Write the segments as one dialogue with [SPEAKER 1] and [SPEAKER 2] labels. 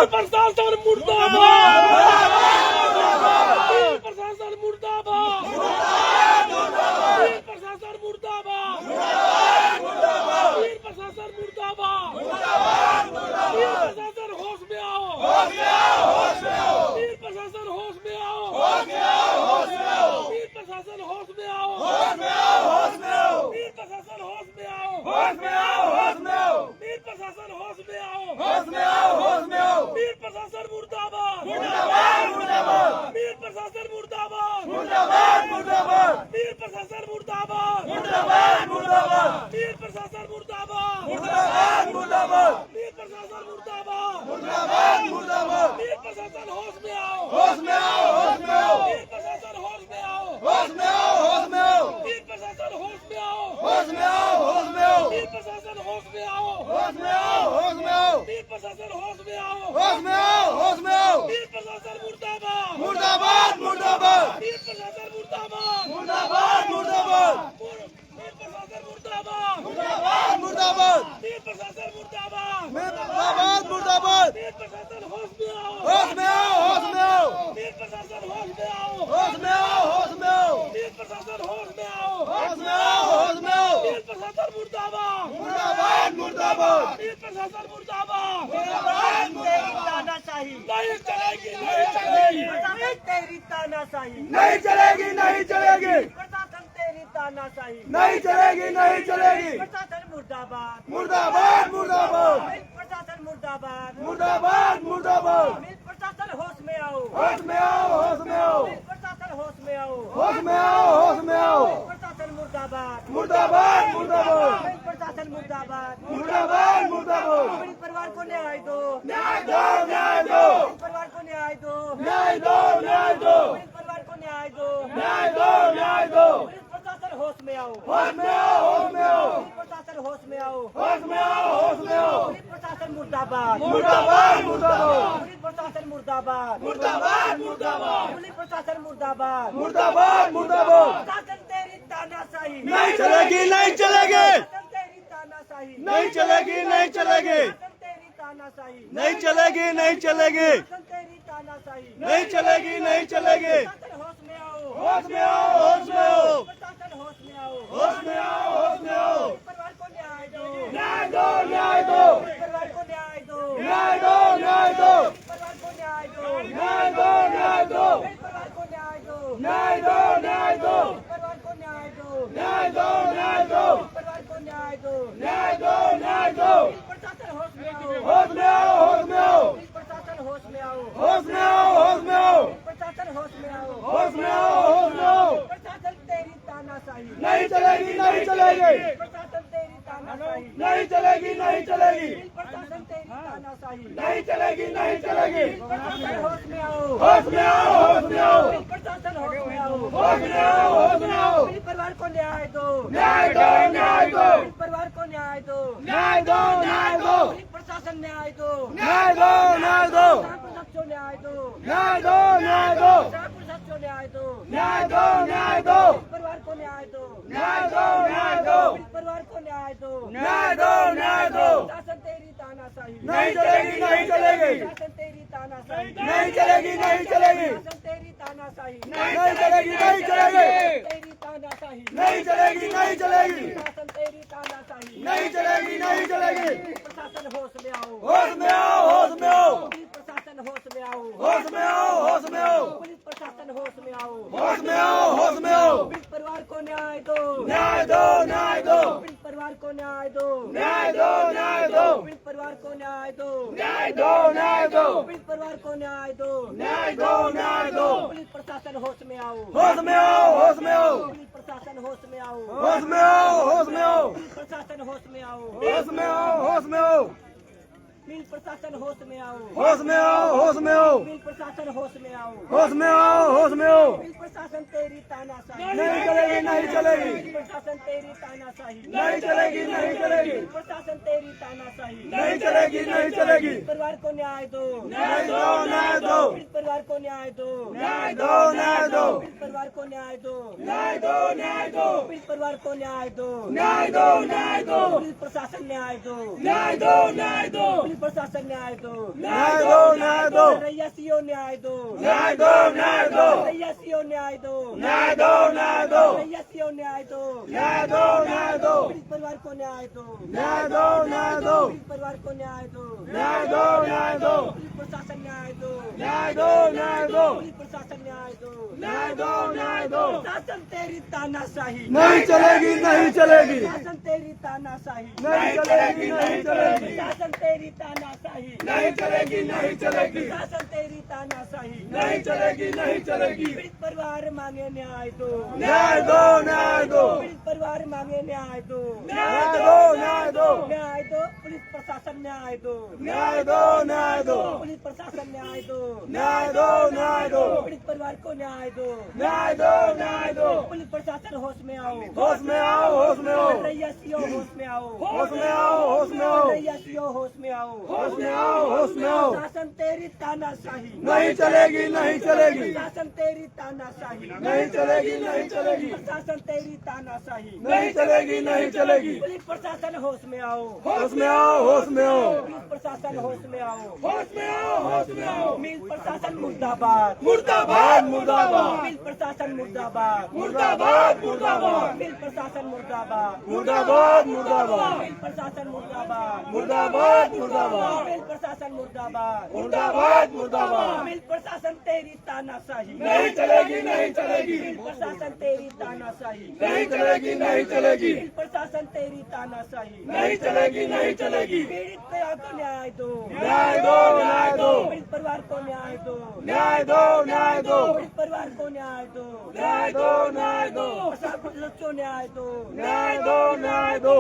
[SPEAKER 1] प्रशासन मुर्दाबाद, प्रशासन मुर्दाबाद, प्रशासन मुर्दाबाद, प्रशासन मुर्दाबाद, प्रशासन होश में आओ, प्रशासन होश में आओ, प्रशासन होश में आओ, प्रशासन होश में आओ, प्रशासन होश में आओ, प्रशासन मुर्दाबाद, प्रशासन मुर्दाबाद, प्रशासन मुर्दाबाद, प्रशासन मुर्दाबाद, प्रशासन मुर्दाबाद, प्रशासन होश में आओ, प्रशासन होश में आओ, प्रशासन होश में आओ, प्रशासन होश में आओ, प्रशासन होश में आओ, प्रशासन मुर्दाबाद, प्रशासन मुर्दाबाद, प्रशासन मुर्दाबाद, प्रशासन मुर्दाबाद, प्रशासन होश में आओ, प्रशासन होश में आओ, प्रशासन होश में आओ, प्रशासन मुर्दाबाद, प्रशासन मुर्दाबाद,
[SPEAKER 2] तानाशाही
[SPEAKER 1] नहीं चलेगी, नहीं चलेगी,
[SPEAKER 2] तेरी तानाशाही
[SPEAKER 3] नहीं चलेगी, नहीं चलेगी,
[SPEAKER 2] प्रशासन तेरी तानाशाही
[SPEAKER 3] नहीं चलेगी, नहीं चलेगी।
[SPEAKER 2] प्रशासन मुर्दाबाद,
[SPEAKER 3] मुर्दाबाद, मुर्दाबाद,
[SPEAKER 2] प्रशासन मुर्दाबाद,
[SPEAKER 3] मुर्दाबाद, मुर्दाबाद।
[SPEAKER 2] प्रशासन होश में आओ,
[SPEAKER 3] होश में आओ, होश में आओ,
[SPEAKER 2] प्रशासन होश में आओ,
[SPEAKER 3] होश में आओ, होश में आओ।
[SPEAKER 2] प्रशासन मुर्दाबाद,
[SPEAKER 3] मुर्दाबाद, मुर्दाबाद,
[SPEAKER 2] प्रशासन मुर्दाबाद,
[SPEAKER 3] मुर्दाबाद, मुर्दाबाद।
[SPEAKER 2] अपने परिवार को न्याय दो,
[SPEAKER 3] न्याय दो, न्याय दो,
[SPEAKER 2] परिवार को न्याय दो,
[SPEAKER 3] न्याय दो, न्याय दो,
[SPEAKER 2] परिवार को न्याय दो,
[SPEAKER 3] न्याय दो, न्याय दो।
[SPEAKER 2] प्रशासन होश में आओ,
[SPEAKER 3] होश में आओ, होश में आओ,
[SPEAKER 2] प्रशासन होश में आओ,
[SPEAKER 3] होश में आओ, होश में आओ।
[SPEAKER 2] प्रशासन मुर्दाबाद,
[SPEAKER 3] मुर्दाबाद, मुर्दाबाद,
[SPEAKER 2] प्रशासन मुर्दाबाद,
[SPEAKER 3] मुर्दाबाद, मुर्दाबाद,
[SPEAKER 2] प्रशासन मुर्दाबाद,
[SPEAKER 3] मुर्दाबाद, मुर्दाबाद।
[SPEAKER 2] प्रशासन तेरी तानाशाही
[SPEAKER 3] नहीं चलेगी, नहीं चलेगी,
[SPEAKER 2] प्रशासन तेरी तानाशाही
[SPEAKER 3] नहीं चलेगी, नहीं चलेगी,
[SPEAKER 2] प्रशासन तेरी तानाशाही
[SPEAKER 3] नहीं चलेगी, नहीं चलेगी,
[SPEAKER 2] प्रशासन तेरी तानाशाही
[SPEAKER 3] नहीं चलेगी, नहीं चलेगी।
[SPEAKER 2] प्रशासन होश में आओ,
[SPEAKER 3] होश में आओ, होश में आओ,
[SPEAKER 2] प्रशासन होश में आओ,
[SPEAKER 3] होश में आओ, होश में आओ।
[SPEAKER 2] परिवार को न्याय दो,
[SPEAKER 3] न्याय दो, न्याय दो,
[SPEAKER 2] परिवार को न्याय दो,
[SPEAKER 3] न्याय दो, न्याय दो,
[SPEAKER 2] परिवार को न्याय दो,
[SPEAKER 3] न्याय दो, न्याय दो,
[SPEAKER 2] परिवार को न्याय दो,
[SPEAKER 3] न्याय दो, न्याय दो,
[SPEAKER 2] परिवार को न्याय दो,
[SPEAKER 3] न्याय दो, न्याय दो,
[SPEAKER 2] परिवार को न्याय दो,
[SPEAKER 3] न्याय दो, न्याय दो।
[SPEAKER 2] प्रशासन होश में आओ,
[SPEAKER 3] होश में आओ, होश में आओ,
[SPEAKER 2] प्रशासन होश में आओ,
[SPEAKER 3] होश में आओ, होश में आओ,
[SPEAKER 2] प्रशासन होश में आओ,
[SPEAKER 3] होश में आओ, होश में आओ।
[SPEAKER 2] प्रशासन तेरी तानाशाही
[SPEAKER 3] नहीं चलेगी, नहीं चलेगी,
[SPEAKER 2] प्रशासन तेरी तानाशाही
[SPEAKER 3] नहीं चलेगी, नहीं चलेगी,
[SPEAKER 2] प्रशासन तेरी तानाशाही
[SPEAKER 3] नहीं चलेगी, नहीं चलेगी।
[SPEAKER 2] प्रशासन होश में आओ,
[SPEAKER 3] होश में आओ, होश में आओ,
[SPEAKER 2] प्रशासन होश में आओ,
[SPEAKER 3] होश में आओ, होश में आओ।
[SPEAKER 2] परिवार को न्याय दो,
[SPEAKER 3] न्याय दो, न्याय दो,
[SPEAKER 2] परिवार को न्याय दो,
[SPEAKER 3] न्याय दो, न्याय दो,
[SPEAKER 2] प्रशासन न्याय दो,
[SPEAKER 3] न्याय दो, न्याय दो,
[SPEAKER 2] प्रशासन न्याय दो,
[SPEAKER 3] न्याय दो, न्याय दो,
[SPEAKER 2] प्रशासन न्याय दो,
[SPEAKER 3] न्याय दो, न्याय दो,
[SPEAKER 2] परिवार को न्याय दो,
[SPEAKER 3] न्याय दो, न्याय दो,
[SPEAKER 2] परिवार को न्याय दो,
[SPEAKER 3] न्याय दो, न्याय दो।
[SPEAKER 2] शासन तेरी तानाशाही
[SPEAKER 3] नहीं चलेगी, नहीं चलेगी,
[SPEAKER 2] शासन तेरी तानाशाही
[SPEAKER 3] नहीं चलेगी, नहीं चलेगी,
[SPEAKER 2] शासन तेरी तानाशाही
[SPEAKER 3] नहीं चलेगी, नहीं चलेगी,
[SPEAKER 2] तेरी तानाशाही
[SPEAKER 3] नहीं चलेगी, नहीं चलेगी,
[SPEAKER 2] शासन तेरी तानाशाही
[SPEAKER 3] नहीं चलेगी, नहीं चलेगी।
[SPEAKER 2] प्रशासन होश में आओ,
[SPEAKER 3] होश में आओ, होश में आओ,
[SPEAKER 2] प्रशासन होश में आओ,
[SPEAKER 3] होश में आओ, होश में आओ,
[SPEAKER 2] पुलिस प्रशासन होश में आओ,
[SPEAKER 3] होश में आओ, होश में आओ।
[SPEAKER 2] परिवार को न्याय दो,
[SPEAKER 3] न्याय दो, न्याय दो,
[SPEAKER 2] परिवार को न्याय दो,
[SPEAKER 3] न्याय दो, न्याय दो,
[SPEAKER 2] परिवार को न्याय दो,
[SPEAKER 3] न्याय दो, न्याय दो,
[SPEAKER 2] परिवार को न्याय दो,
[SPEAKER 3] न्याय दो, न्याय दो।
[SPEAKER 2] पुलिस प्रशासन होश में आओ,
[SPEAKER 3] होश में आओ, होश में आओ,
[SPEAKER 2] पुलिस प्रशासन होश में आओ,
[SPEAKER 3] होश में आओ, होश में आओ,
[SPEAKER 2] प्रशासन होश में आओ,
[SPEAKER 3] होश में आओ, होश में आओ,
[SPEAKER 2] मिल प्रशासन होश में आओ,
[SPEAKER 3] होश में आओ, होश में आओ,
[SPEAKER 2] मिल प्रशासन होश में आओ,
[SPEAKER 3] होश में आओ, होश में आओ।
[SPEAKER 2] मिल प्रशासन तेरी तानाशाही
[SPEAKER 3] नहीं चलेगी, नहीं चलेगी,
[SPEAKER 2] प्रशासन तेरी तानाशाही
[SPEAKER 3] नहीं चलेगी, नहीं चलेगी,
[SPEAKER 2] प्रशासन तेरी तानाशाही
[SPEAKER 3] नहीं चलेगी, नहीं चलेगी।
[SPEAKER 2] परिवार को न्याय दो,
[SPEAKER 3] न्याय दो, न्याय दो,
[SPEAKER 2] परिवार को न्याय दो,
[SPEAKER 3] न्याय दो, न्याय दो,
[SPEAKER 2] परिवार को न्याय दो,
[SPEAKER 3] न्याय दो, न्याय दो,
[SPEAKER 2] परिवार को न्याय दो,
[SPEAKER 3] न्याय दो, न्याय दो,
[SPEAKER 2] पुलिस प्रशासन न्याय दो,
[SPEAKER 3] न्याय दो, न्याय दो,
[SPEAKER 2] पुलिस प्रशासन न्याय दो,
[SPEAKER 3] न्याय दो,
[SPEAKER 2] रैयसियों न्याय दो,
[SPEAKER 3] न्याय दो, न्याय दो,
[SPEAKER 2] रैयसियों न्याय दो,
[SPEAKER 3] न्याय दो, न्याय दो,
[SPEAKER 2] रैयसियों न्याय दो,
[SPEAKER 3] न्याय दो, न्याय दो,
[SPEAKER 2] पीड़ित परिवार को न्याय दो,
[SPEAKER 3] न्याय दो, न्याय दो,
[SPEAKER 2] पीड़ित परिवार को न्याय दो,
[SPEAKER 3] न्याय दो, न्याय दो,
[SPEAKER 2] पुलिस प्रशासन न्याय दो,
[SPEAKER 3] न्याय दो, न्याय दो,
[SPEAKER 2] पुलिस प्रशासन न्याय दो,
[SPEAKER 3] न्याय दो, न्याय दो।
[SPEAKER 2] शासन तेरी तानाशाही,
[SPEAKER 3] नहीं चलेगी, नहीं चलेगी,
[SPEAKER 2] शासन तेरी तानाशाही,
[SPEAKER 3] नहीं चलेगी, नहीं चलेगी,
[SPEAKER 2] शासन तेरी तानाशाही,
[SPEAKER 3] नहीं चलेगी, नहीं चलेगी,
[SPEAKER 2] शासन तेरी तानाशाही,
[SPEAKER 3] नहीं चलेगी, नहीं चलेगी।
[SPEAKER 2] पीड़ित परिवार मांगे न्याय दो,
[SPEAKER 3] न्याय दो, न्याय दो,
[SPEAKER 2] पीड़ित परिवार मांगे न्याय दो,
[SPEAKER 3] न्याय दो, न्याय दो,
[SPEAKER 2] न्याय दो, पुलिस प्रशासन न्याय दो,
[SPEAKER 3] न्याय दो, न्याय दो,
[SPEAKER 2] पुलिस प्रशासन न्याय दो,
[SPEAKER 3] न्याय दो, न्याय दो,
[SPEAKER 2] पीड़ित परिवार को न्याय दो,
[SPEAKER 3] न्याय दो, न्याय दो।
[SPEAKER 2] पुलिस प्रशासन होश में आओ,
[SPEAKER 3] होश में आओ, होश में आओ,
[SPEAKER 2] रैयसियों होश में आओ,
[SPEAKER 3] होश में आओ, होश में आओ,
[SPEAKER 2] रैयसियों होश में आओ,
[SPEAKER 3] होश में आओ, होश में आओ।
[SPEAKER 2] शासन तेरी तानाशाही,
[SPEAKER 3] नहीं चलेगी, नहीं चलेगी,
[SPEAKER 2] शासन तेरी तानाशाही,
[SPEAKER 3] नहीं चलेगी, नहीं चलेगी,
[SPEAKER 2] शासन तेरी तानाशाही,
[SPEAKER 3] नहीं चलेगी, नहीं चलेगी।
[SPEAKER 2] पुलिस प्रशासन होश में आओ,
[SPEAKER 3] होश में आओ, होश में आओ,
[SPEAKER 2] पुलिस प्रशासन होश में आओ,
[SPEAKER 3] होश में आओ, होश में आओ।
[SPEAKER 2] मिल प्रशासन मुर्दाबाद,
[SPEAKER 3] मुर्दाबाद, मुर्दाबाद,
[SPEAKER 2] मिल प्रशासन मुर्दाबाद,
[SPEAKER 3] मुर्दाबाद, मुर्दाबाद,
[SPEAKER 2] मिल प्रशासन मुर्दाबाद,
[SPEAKER 3] मुर्दाबाद, मुर्दाबाद,
[SPEAKER 2] मिल प्रशासन मुर्दाबाद,
[SPEAKER 3] मुर्दाबाद, मुर्दाबाद,
[SPEAKER 2] मिल प्रशासन मुर्दाबाद,
[SPEAKER 3] मुर्दाबाद, मुर्दाबाद।
[SPEAKER 2] मिल प्रशासन तेरी तानाशाही,
[SPEAKER 3] नहीं चलेगी, नहीं चलेगी,
[SPEAKER 2] मिल प्रशासन तेरी तानाशाही,
[SPEAKER 3] नहीं चलेगी, नहीं चलेगी,
[SPEAKER 2] मिल प्रशासन तेरी तानाशाही,
[SPEAKER 3] नहीं चलेगी, नहीं चलेगी।
[SPEAKER 2] पीड़ित परिवार को न्याय दो,
[SPEAKER 3] न्याय दो, न्याय दो,
[SPEAKER 2] पीड़ित परिवार को न्याय दो,
[SPEAKER 3] न्याय दो, न्याय दो,
[SPEAKER 2] पीड़ित परिवार को न्याय दो,
[SPEAKER 3] न्याय दो, न्याय दो,
[SPEAKER 2] प्रशासन सच्चो न्याय दो,
[SPEAKER 3] न्याय दो, न्याय दो,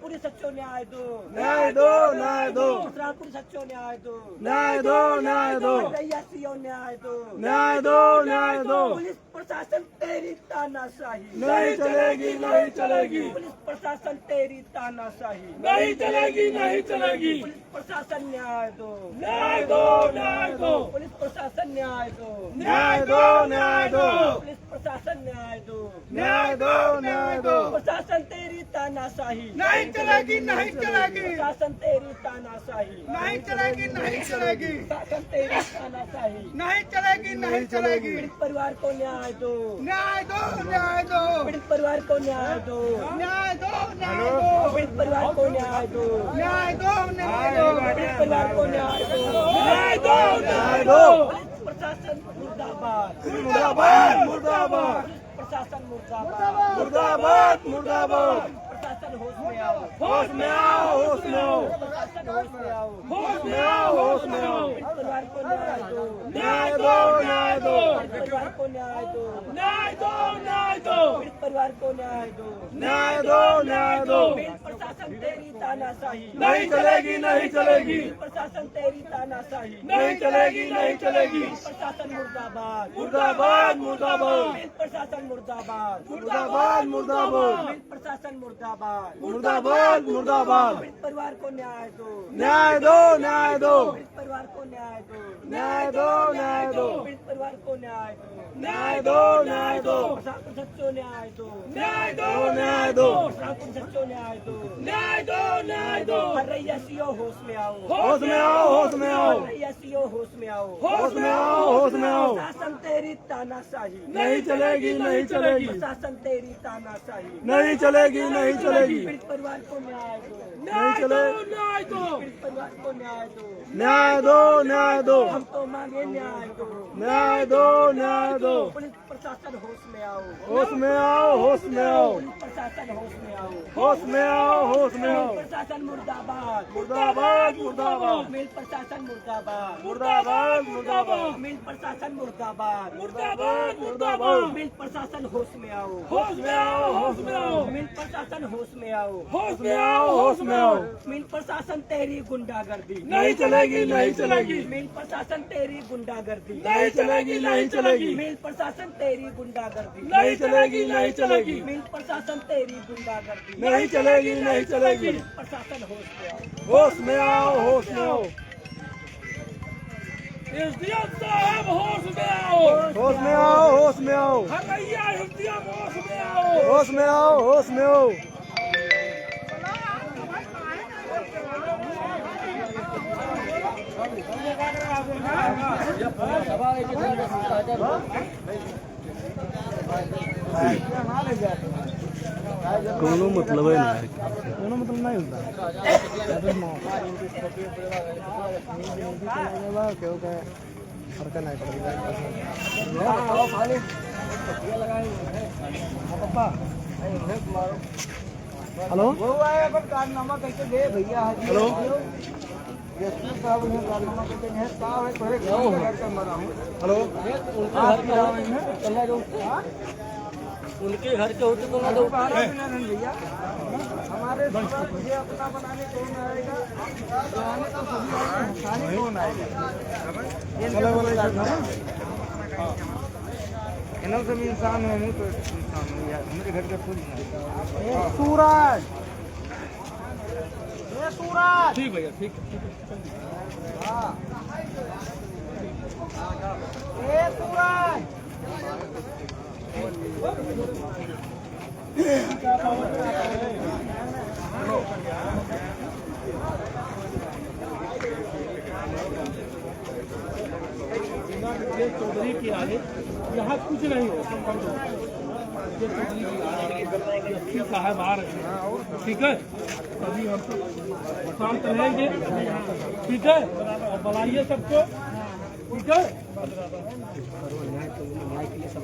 [SPEAKER 2] पुलिस सच्चो न्याय दो,
[SPEAKER 3] न्याय दो, न्याय दो,
[SPEAKER 2] पुलिस सच्चो न्याय दो,
[SPEAKER 3] न्याय दो, न्याय दो,
[SPEAKER 2] रैयसियों न्याय दो,
[SPEAKER 3] न्याय दो, न्याय दो।
[SPEAKER 2] पुलिस प्रशासन तेरी तानाशाही,
[SPEAKER 3] नहीं चलेगी, नहीं चलेगी,
[SPEAKER 2] पुलिस प्रशासन तेरी तानाशाही,
[SPEAKER 3] नहीं चलेगी, नहीं चलेगी।
[SPEAKER 2] पुलिस प्रशासन न्याय दो,
[SPEAKER 3] न्याय दो, न्याय दो,
[SPEAKER 2] पुलिस प्रशासन न्याय दो,
[SPEAKER 3] न्याय दो, न्याय दो,
[SPEAKER 2] पुलिस प्रशासन न्याय दो,
[SPEAKER 3] न्याय दो, न्याय दो।
[SPEAKER 2] प्रशासन तेरी तानाशाही,
[SPEAKER 3] नहीं चलेगी, नहीं चलेगी,
[SPEAKER 2] प्रशासन तेरी तानाशाही,
[SPEAKER 3] नहीं चलेगी, नहीं चलेगी,
[SPEAKER 2] प्रशासन तेरी तानाशाही,
[SPEAKER 3] नहीं चलेगी, नहीं चलेगी।
[SPEAKER 2] पीड़ित परिवार को न्याय दो,
[SPEAKER 3] न्याय दो, न्याय दो,
[SPEAKER 2] पीड़ित परिवार को न्याय दो,
[SPEAKER 3] न्याय दो, न्याय दो,
[SPEAKER 2] पीड़ित परिवार को न्याय दो,
[SPEAKER 3] न्याय दो, न्याय दो,
[SPEAKER 2] पीड़ित परिवार को न्याय दो,
[SPEAKER 3] न्याय दो, न्याय दो।
[SPEAKER 2] पुलिस प्रशासन मुर्दाबाद,
[SPEAKER 3] मुर्दाबाद, मुर्दाबाद,
[SPEAKER 2] पुलिस प्रशासन मुर्दाबाद,
[SPEAKER 3] मुर्दाबाद, मुर्दाबाद।
[SPEAKER 2] प्रशासन होश में आओ,
[SPEAKER 3] होश में आओ, होश में आओ,
[SPEAKER 2] प्रशासन होश में आओ,
[SPEAKER 3] होश में आओ, होश में आओ।
[SPEAKER 2] पीड़ित परिवार को न्याय दो,
[SPEAKER 3] न्याय दो, न्याय दो,
[SPEAKER 2] पीड़ित परिवार को न्याय दो,
[SPEAKER 3] न्याय दो, न्याय दो,
[SPEAKER 2] पीड़ित परिवार को न्याय दो,
[SPEAKER 3] न्याय दो, न्याय दो।
[SPEAKER 2] पीड़ित प्रशासन तेरी तानाशाही,
[SPEAKER 3] नहीं चलेगी, नहीं चलेगी,
[SPEAKER 2] प्रशासन तेरी तानाशाही,
[SPEAKER 3] नहीं चलेगी, नहीं चलेगी।
[SPEAKER 2] प्रशासन मुर्दाबाद,
[SPEAKER 3] मुर्दाबाद, मुर्दाबाद,
[SPEAKER 2] प्रशासन मुर्दाबाद,
[SPEAKER 3] मुर्दाबाद, मुर्दाबाद,
[SPEAKER 2] प्रशासन मुर्दाबाद,
[SPEAKER 3] मुर्दाबाद, मुर्दाबाद।
[SPEAKER 2] पीड़ित परिवार को न्याय दो,
[SPEAKER 3] न्याय दो, न्याय दो,
[SPEAKER 2] पीड़ित परिवार को न्याय दो,
[SPEAKER 3] न्याय दो, न्याय दो,
[SPEAKER 2] पीड़ित परिवार को न्याय दो,
[SPEAKER 3] न्याय दो, न्याय दो,
[SPEAKER 2] प्रशासन सच्चो न्याय दो,
[SPEAKER 3] न्याय दो, न्याय दो,
[SPEAKER 2] प्रशासन सच्चो न्याय दो,
[SPEAKER 3] न्याय दो, न्याय दो।
[SPEAKER 2] रैयसियों होश में आओ,
[SPEAKER 3] होश में आओ, होश में आओ,
[SPEAKER 2] रैयसियों होश में आओ,
[SPEAKER 3] होश में आओ, होश में आओ।
[SPEAKER 2] शासन तेरी तानाशाही,
[SPEAKER 3] नहीं चलेगी, नहीं चलेगी,
[SPEAKER 2] शासन तेरी तानाशाही,
[SPEAKER 3] नहीं चलेगी, नहीं चलेगी,
[SPEAKER 2] पीड़ित परिवार को न्याय दो,
[SPEAKER 3] नहीं चले।
[SPEAKER 1] न्याय दो,
[SPEAKER 2] पीड़ित परिवार को न्याय दो,
[SPEAKER 3] न्याय दो, न्याय दो,
[SPEAKER 2] हम तो मांगे न्याय दो,
[SPEAKER 3] न्याय दो, न्याय दो।
[SPEAKER 2] पुलिस प्रशासन होश में आओ,
[SPEAKER 3] होश में आओ, होश में आओ,
[SPEAKER 2] पुलिस प्रशासन होश में आओ,
[SPEAKER 3] होश में आओ, होश में आओ।
[SPEAKER 2] प्रशासन मुर्दाबाद,
[SPEAKER 3] मुर्दाबाद, मुर्दाबाद,
[SPEAKER 2] मिल प्रशासन मुर्दाबाद,
[SPEAKER 3] मुर्दाबाद, मुर्दाबाद,
[SPEAKER 2] मिल प्रशासन मुर्दाबाद,
[SPEAKER 3] मुर्दाबाद, मुर्दाबाद।
[SPEAKER 2] मिल प्रशासन होश में आओ,
[SPEAKER 3] होश में आओ, होश में आओ,
[SPEAKER 2] मिल प्रशासन होश में आओ,
[SPEAKER 3] होश में आओ, होश में आओ।
[SPEAKER 2] मिल प्रशासन तेरी गुंडागर्दी,
[SPEAKER 3] नहीं चलेगी, नहीं चलेगी,
[SPEAKER 2] मिल प्रशासन तेरी गुंडागर्दी,
[SPEAKER 3] नहीं चलेगी, नहीं चलेगी,
[SPEAKER 2] मिल प्रशासन तेरी गुंडागर्दी,
[SPEAKER 3] नहीं चलेगी, नहीं चलेगी,
[SPEAKER 2] मिल प्रशासन तेरी गुंडागर्दी,
[SPEAKER 3] नहीं चलेगी, नहीं चलेगी।
[SPEAKER 2] प्रशासन होश में आओ,
[SPEAKER 3] होश में आओ, होश में आओ,
[SPEAKER 1] एसडीएम साहब होश में आओ,
[SPEAKER 3] होश में आओ, होश में आओ,
[SPEAKER 1] हरैया एसडीएम होश में आओ,
[SPEAKER 3] होश में आओ, होश में आओ। कोनो मतलब है ना कोनो मतलब नहीं होता क्योंकि फर्क नहीं पड़ेगा। हेलो
[SPEAKER 2] वो आए अपन कारनामा करके दे भैया
[SPEAKER 3] हेलो
[SPEAKER 2] एसपी साहब ने कारनामा करके है साहब है थोड़े घर का मरा हूं।
[SPEAKER 3] हेलो
[SPEAKER 2] उनके घर के होते तो ना दो भैया हमारे मुझे अपना बनाने कौन आएगा बनाने तो सभी आएंगे खाने कौन आएगा इन्हों से भी इंसान है नहीं तो इंसान है यार मेरे घर के खुद सूरज ये सूरज
[SPEAKER 3] ठीक भैया ठीक
[SPEAKER 2] हाँ ये सूरज
[SPEAKER 1] चौधरी के आगे यहाँ कुछ नहीं हो साहब आ रहे हैं ठीक है अभी हम शांत रहेंगे ठीक है और बुलाइए सबको ठीक है सब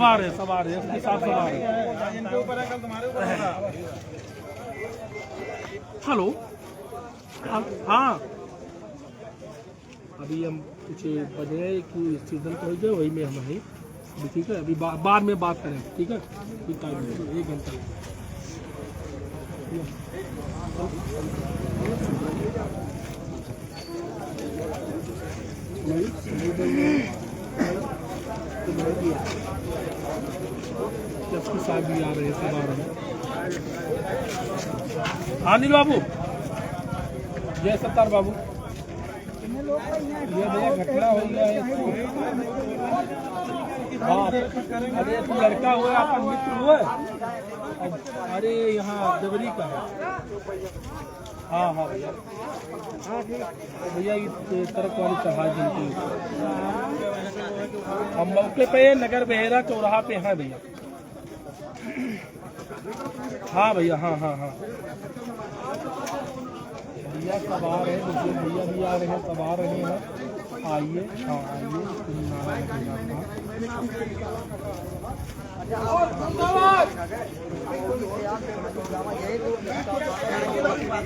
[SPEAKER 1] आ रहे इसके साथ सब आ रहे हेलो हाँ अभी हम कुछ बजे कि सीजन तो हो जाए वही में हम हैं अभी ठीक है अभी बाद में बात करें ठीक है अभी टाइम 1 घंटा जबकि साहब भी आ रहे हैं सब आ रहे हैं हाँ नील बाबू जय सत्तार बाबू ये भैया घटना हो गया है हाँ अरे तू लड़का हुआ अपन मित्र हुआ अरे यहाँ देवरी का है हाँ हाँ भैया तो भैया ये तरफ वाली चढ़ा जिनकी हम मौके पे नगर बहेरा चौराहा पे हैं भैया हाँ भैया हाँ हाँ हाँ भैया सब आ रहे हैं भैया भी आ रहे हैं सब आ रहे हैं आइए हाँ आइए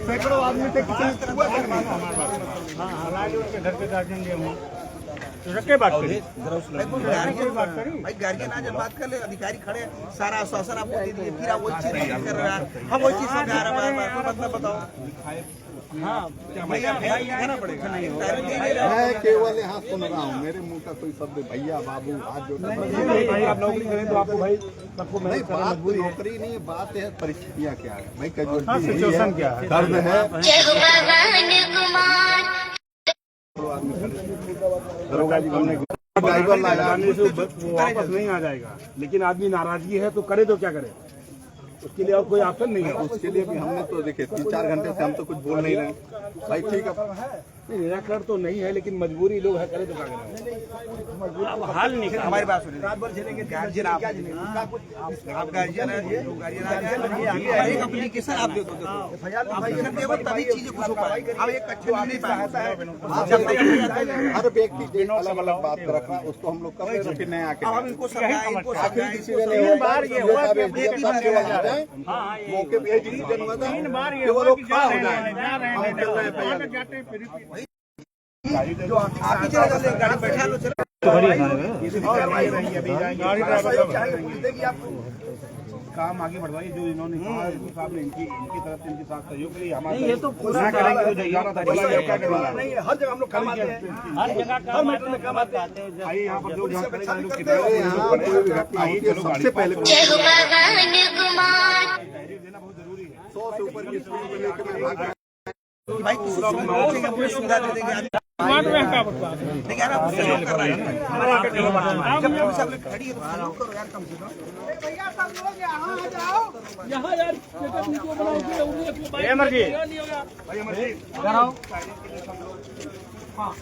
[SPEAKER 3] सैकड़ों आदमी थे
[SPEAKER 4] घर पे जाएंगे हम रखे बात करिए
[SPEAKER 5] भाई गार्जियन आज बात कर ले अधिकारी खड़े सारा आश्वासन आपको दे दिए फिर आप वो चीज नहीं कर रहे हैं हम वो चीज समझा रहे हैं मतलब बताओ हाँ भैया कहना पड़ेगा
[SPEAKER 6] मैं केवल यहाँ सुन रहा हूँ मेरे मुंह का कोई शब्द भैया बाबू हाथ जोड़ना
[SPEAKER 3] भाई आप नौकरी करें तो आपको भाई सबको
[SPEAKER 6] नहीं बात नौकरी नहीं बात है परिस्थितियाँ क्या है भाई
[SPEAKER 3] सिचुएशन क्या है
[SPEAKER 6] दर्द है
[SPEAKER 3] ड्राइवर लगाने से वो वापस नहीं आ जाएगा लेकिन आदमी नाराजगी है तो करे तो क्या करे उसके लिए और कोई ऑप्शन नहीं है
[SPEAKER 6] उसके लिए भी हमने तो देखे 3-4 घंटे से हम तो कुछ बोल नहीं रहे भाई ठीक है
[SPEAKER 3] निराकरण तो नहीं है लेकिन मजबूरी लोग है करे तो क्या करें
[SPEAKER 5] अब हाल नहीं हमारी बात सुनिए रात भर चलेंगे गार्जियन आप गार्जियन है एक एप्लीकेशन आप दे दो एप्लीकेशन देवो तभी चीजें कुछ हो पाए अब एक कच्चे नहीं पाए
[SPEAKER 6] हर व्यक्ति अलग अलग बात रखना उसको हम लोग कर रहे हैं फिर नया आके
[SPEAKER 5] हम इनको समझाएं इनको समझाएं
[SPEAKER 6] मौके पे डिसीजन हुआ था कि वो लोग खड़ा हो जाए
[SPEAKER 5] जो आगे चले गाड़ी बैठा लो चलो
[SPEAKER 4] गाड़ी ड्राइवर
[SPEAKER 5] देगी आपको
[SPEAKER 4] काम आगे बढ़वाइए जो इन्होंने कहा साहब ने इनकी तरफ से इनके साथ सहयोग के लिए हमारे
[SPEAKER 2] ये तो पूरा
[SPEAKER 4] करेंगे तो 11 तारीख क्या करेंगे
[SPEAKER 5] नहीं हर जगह हम लोग काम आते हैं
[SPEAKER 2] हर जगह काम आते हैं
[SPEAKER 4] आइए यहाँ पर जो जहाँ खड़े हैं लोग
[SPEAKER 6] यहाँ कोई भी घटना होती है सबसे पहले 100 से ऊपर की स्पीड में लेकर
[SPEAKER 5] भाई किसी से पूछेंगे, पूरी सुविधा दे देंगे।
[SPEAKER 1] स्मार्ट बैंक का बकवास है।
[SPEAKER 5] लेकिन यार आप सहयोग कर रहे हैं, जब पुलिस आप लोग खड़ी है तो सहयोग करो यार कम से कम।
[SPEAKER 1] यहाँ यार स्टेटस वीडियो बनाओगे उन्हें बाइक नहीं होगा
[SPEAKER 5] इधर आओ।
[SPEAKER 1] हाँ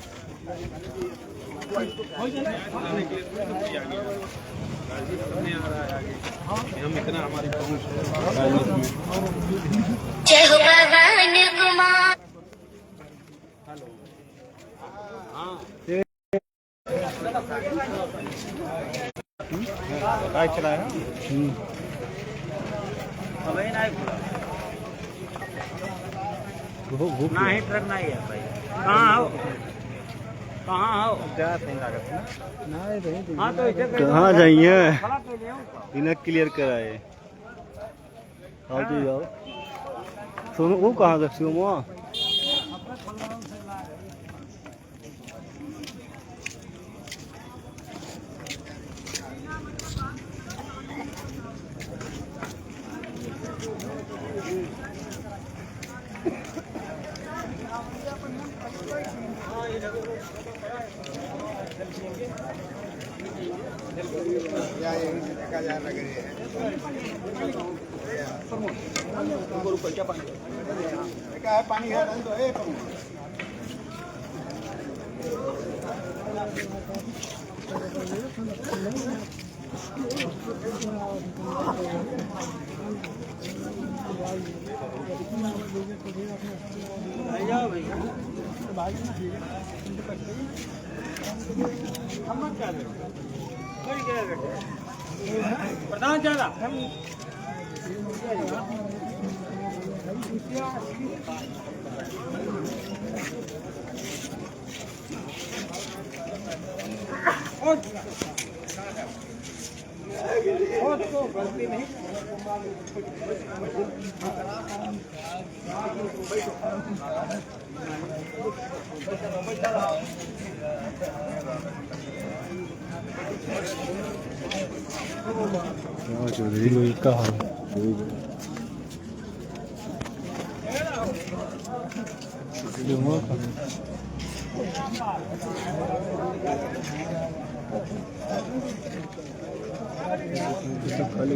[SPEAKER 1] हम इतना हमारी
[SPEAKER 7] जय हो भगवान कुमार।
[SPEAKER 5] चलाएगा
[SPEAKER 2] ना ही ट्रक नहीं है भाई। कहाँ हो हाँ तो
[SPEAKER 8] कहाँ जाइए बिना क्लियर कराए आओ तो जाओ सोनू वो कहाँ गए सोमा
[SPEAKER 6] पानी है तो
[SPEAKER 2] प्रधान ज्यादा
[SPEAKER 8] चौधरी कहाँ खाली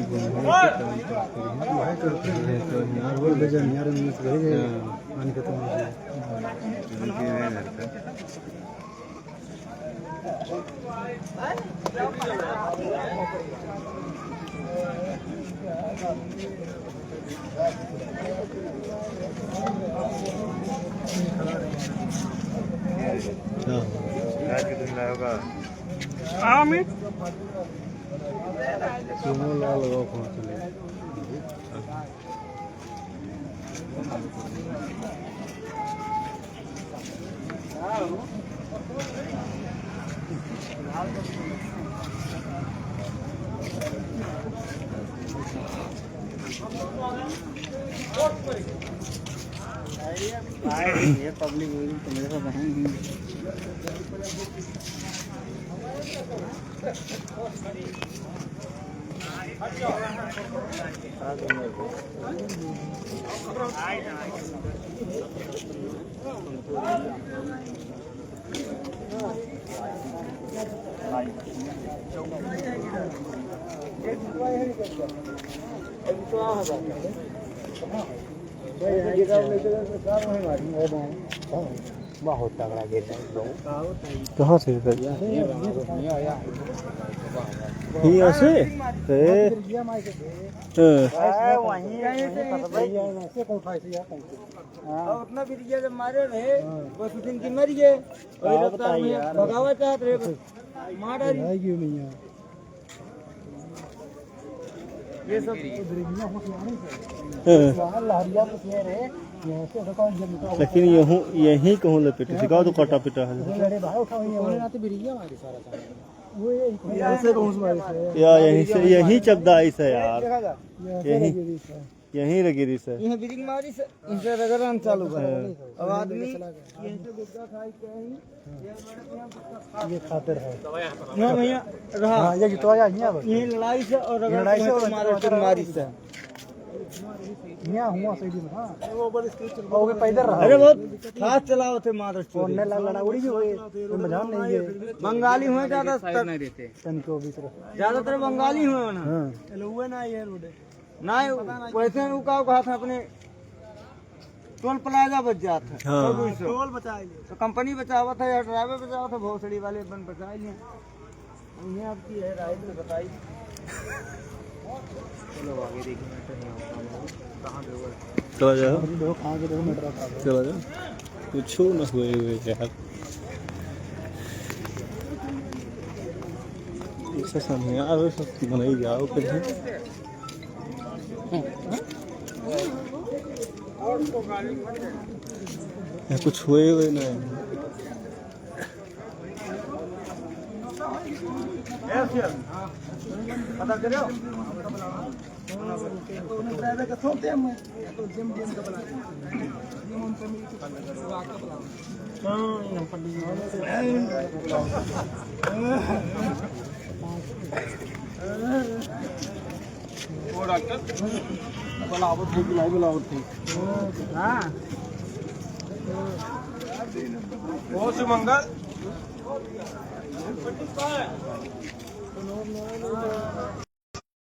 [SPEAKER 8] ये पब्लिक तो मेरे साथ है बहुत तगड़ा गिरता है। कहाँ से यहाँ से
[SPEAKER 2] उतना बिरिया जब मारे रहे वो शूटिंग की मर गए भगावा चाहते रहे मारा ये सब
[SPEAKER 8] लेकिन यहीं कहूँ लपेटे सिखाओ तो कटा पिटा है या यहीं से यहीं चबदा ऐसा यार यहीं रगिरी से
[SPEAKER 2] यह बिरिंग मारी से इनसे रगड़ना चालू कर अब आदमी यहीं से गुस्सा खाई के
[SPEAKER 8] ये खातिर है
[SPEAKER 2] ना भैया रहा
[SPEAKER 8] ये जितवा जा
[SPEAKER 2] ये लड़ाई से और रगड़ मारी से यहाँ हुआ सही में हाँ वो पैदल रहा
[SPEAKER 5] अरे बहुत फास्ट चलाओ थे मार
[SPEAKER 2] छोड़ने लड़ा उड़ी भी हुए तो मजा नहीं है
[SPEAKER 5] बंगाली हुए ज्यादातर नहीं रहते
[SPEAKER 2] तनको भी तरफ
[SPEAKER 5] ज्यादातर बंगाली हुए ना
[SPEAKER 2] हुए ना ये रोड
[SPEAKER 5] ना वैसे उका कहा था अपने टोल प्लाजा बच जाता है
[SPEAKER 8] हाँ।
[SPEAKER 2] टोल बचाए
[SPEAKER 5] तो कंपनी बचावा था या ड्राइवर बचावा था भोसड़ी वाले बन बचा लिया
[SPEAKER 2] ये आपकी है राइट में बताई
[SPEAKER 5] चलो आगे देखिए
[SPEAKER 8] चला जाओ
[SPEAKER 2] देखो कहाँ के देखो मेट्रो का
[SPEAKER 8] चला जाओ कुछ न हुए यार ऐसा समय यार सब बनाई जाओ फिर कुछ हुए नहीं
[SPEAKER 5] पता चलो
[SPEAKER 2] ड्राइवर का थोपते हम तो जिम का बना
[SPEAKER 5] बुलावट थी बुलाई बुलावट थी
[SPEAKER 2] हाँ
[SPEAKER 1] ओ सुमंगल